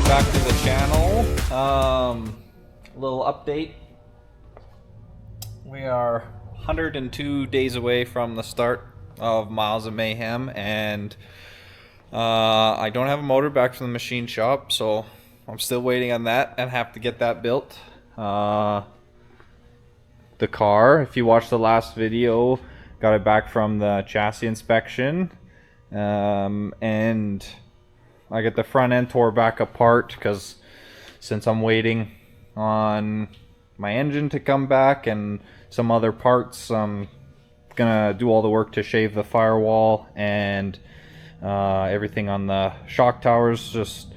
back to the channel. Little update. We are 102 days away from the start of Miles of Mayhem, and I don't have a motor back from the machine shop, so I'm still waiting on that and have to get that built. The car, if you watched the last video, got it back from the chassis inspection, and I get the front end tore back apart because since I'm waiting on my engine to come back and some other parts, I'm gonna do all the work to shave the firewall and everything on the shock towers. Just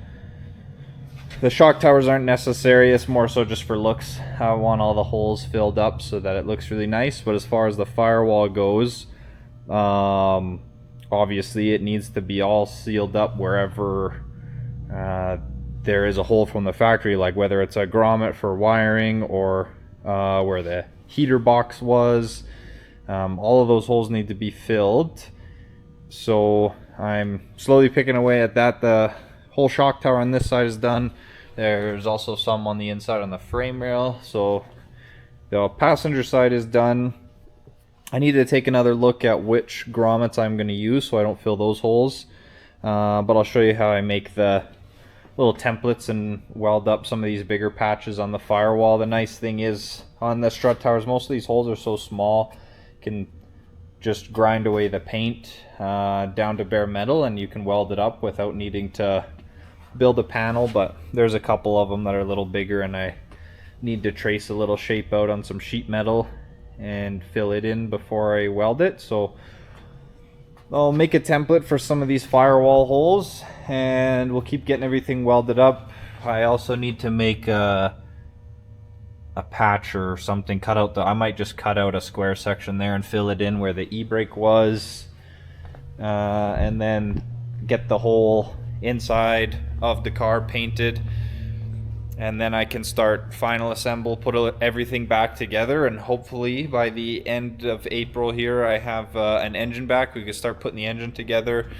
the shock towers aren't necessary, it's more so just for looks. I want all the holes filled up so that it looks really nice. But as far as the firewall goes, obviously it needs to be all sealed up wherever there is a hole from the factory, like whether it's a grommet for wiring or where the heater box was. All of those holes need to be filled, so I'm slowly picking away at that. The whole shock tower on this side is done. There's also some on the inside on the frame rail, so the passenger side is done. I need to take another look at which grommets I'm going to use so I don't fill those holes, but I'll show you how I make the little templates and weld up some of these bigger patches on the firewall. The nice thing is on the strut towers, most of these holes are so small, you can just grind away the paint down to bare metal and you can weld it up without needing to build a panel. But there's a couple of them that are a little bigger and I need to trace a little shape out on some sheet metal and fill it in before I weld it. So I'll make a template for some of these firewall holes and we'll keep getting everything welded up. I also need to make a patch or something, cut out I might just cut out a square section there and fill it in where the e-brake was, and then get the whole inside of the car painted, and then I can start final assemble, put everything back together, and hopefully by the end of April here I have an engine back. We can start putting the engine together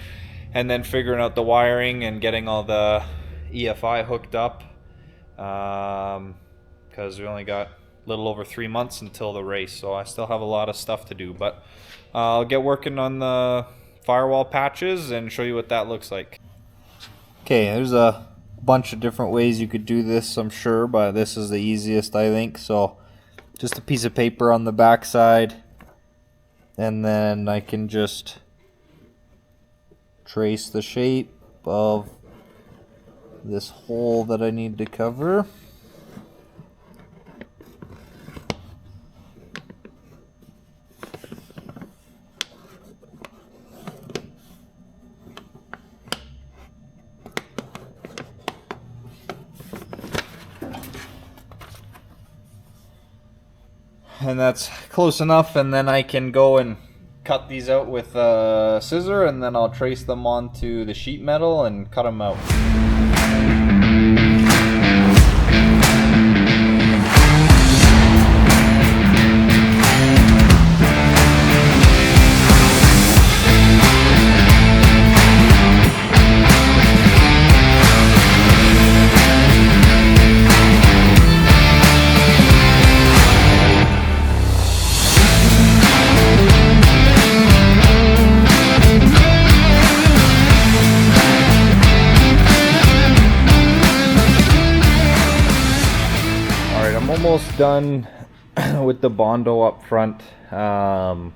and then figuring out the wiring and getting all the EFI hooked up, because we only got a little over 3 months until the race, so I still have a lot of stuff to do. But I'll get working on the firewall patches and show you what that looks like. Okay, there's a bunch of different ways you could do this, I'm sure, but this is the easiest, I think. So just a piece of paper on the back side, and then I can just trace the shape of this hole that I need to cover. And that's close enough, and then I can go and cut these out with a scissor, and then I'll trace them onto the sheet metal and cut them out. Almost done with the Bondo up front. I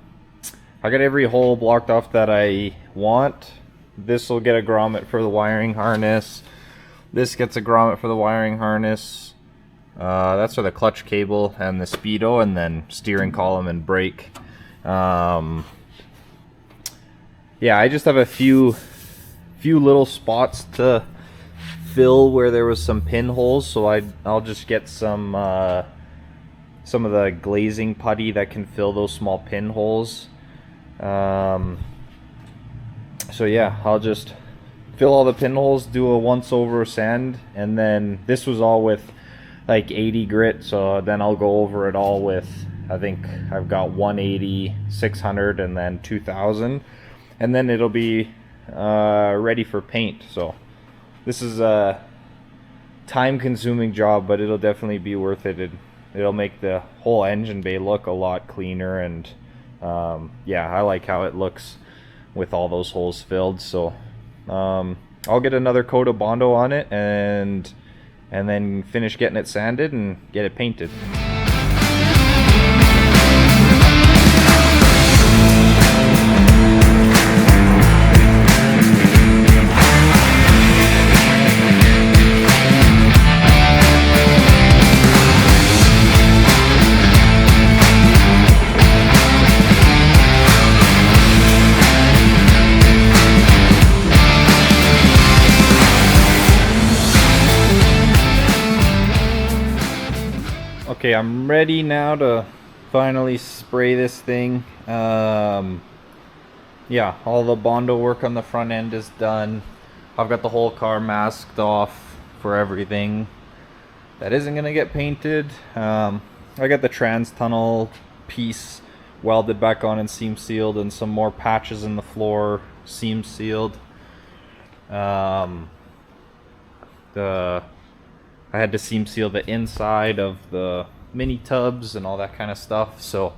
got every hole blocked off that I want. This will get a grommet for the wiring harness. This gets a grommet for the wiring harness. That's for the clutch cable and the speedo, and then steering column and brake. Yeah, I just have a few little spots to fill where there was some pinholes, so I'll just get some of the glazing putty that can fill those small pinholes. So yeah, I'll just fill all the pinholes, do a once over sand, and then this was all with like 80 grit, so then I'll go over it all with, I think I've got 180, 600, and then 2000, and then it'll be ready for paint. So this is time-consuming job, but it'll definitely be worth it. It'll make the whole engine bay look a lot cleaner, and yeah, I like how it looks with all those holes filled. So I'll get another coat of Bondo on it and then finish getting it sanded and get it painted. Okay, I'm ready now to finally spray this thing. Yeah, all the Bondo work on the front end is done. I've got the whole car masked off for everything that isn't gonna get painted. I got the trans tunnel piece welded back on and seam sealed, and some more patches in the floor seam sealed. I had to seam seal the inside of the mini tubs and all that kind of stuff, so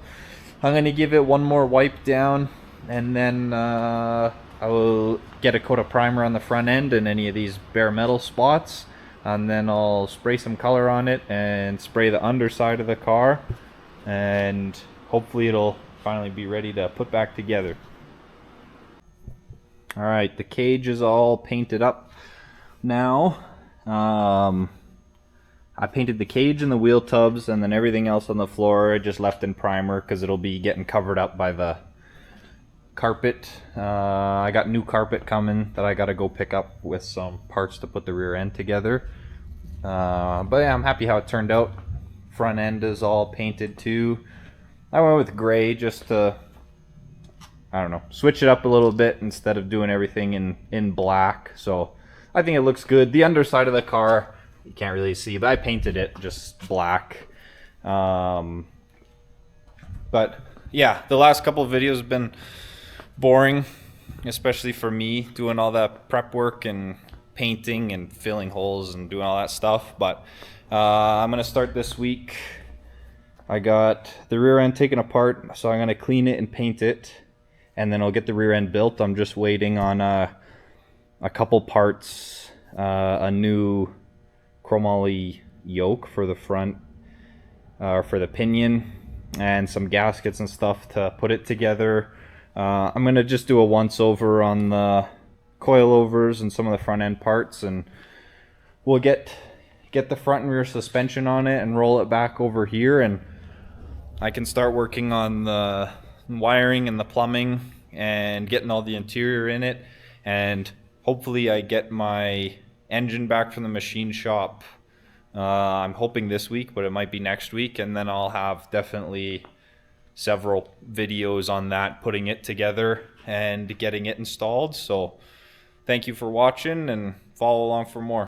I'm gonna give it one more wipe down, and then I will get a coat of primer on the front end and any of these bare metal spots, and then I'll spray some color on it and spray the underside of the car, and hopefully it'll finally be ready to put back together. Alright, the cage is all painted up now. I painted the cage and the wheel tubs, and then everything else on the floor I just left in primer because it'll be getting covered up by the carpet. I got new carpet coming that I gotta go pick up with some parts to put the rear end together. But yeah, I'm happy how it turned out. Front end is all painted too. I went with gray just to, I don't know, switch it up a little bit instead of doing everything in black. So I think it looks good. The underside of the car, you can't really see, but I painted it just black. But yeah, the last couple of videos have been boring, especially for me, doing all that prep work and painting and filling holes and doing all that stuff. But I'm gonna start this week. I got the rear end taken apart, so I'm gonna clean it and paint it, and then I'll get the rear end built. I'm just waiting on a couple parts, a new chromoly yoke for the front, for the pinion, and some gaskets and stuff to put it together. I'm gonna just do a once over on the coilovers and some of the front end parts, and we'll get the front and rear suspension on it and roll it back over here, and I can start working on the wiring and the plumbing and getting all the interior in it, and hopefully I get my engine back from the machine shop. I'm hoping this week, but it might be next week, and then I'll have definitely several videos on that, putting it together and getting it installed. So thank you for watching, and follow along for more.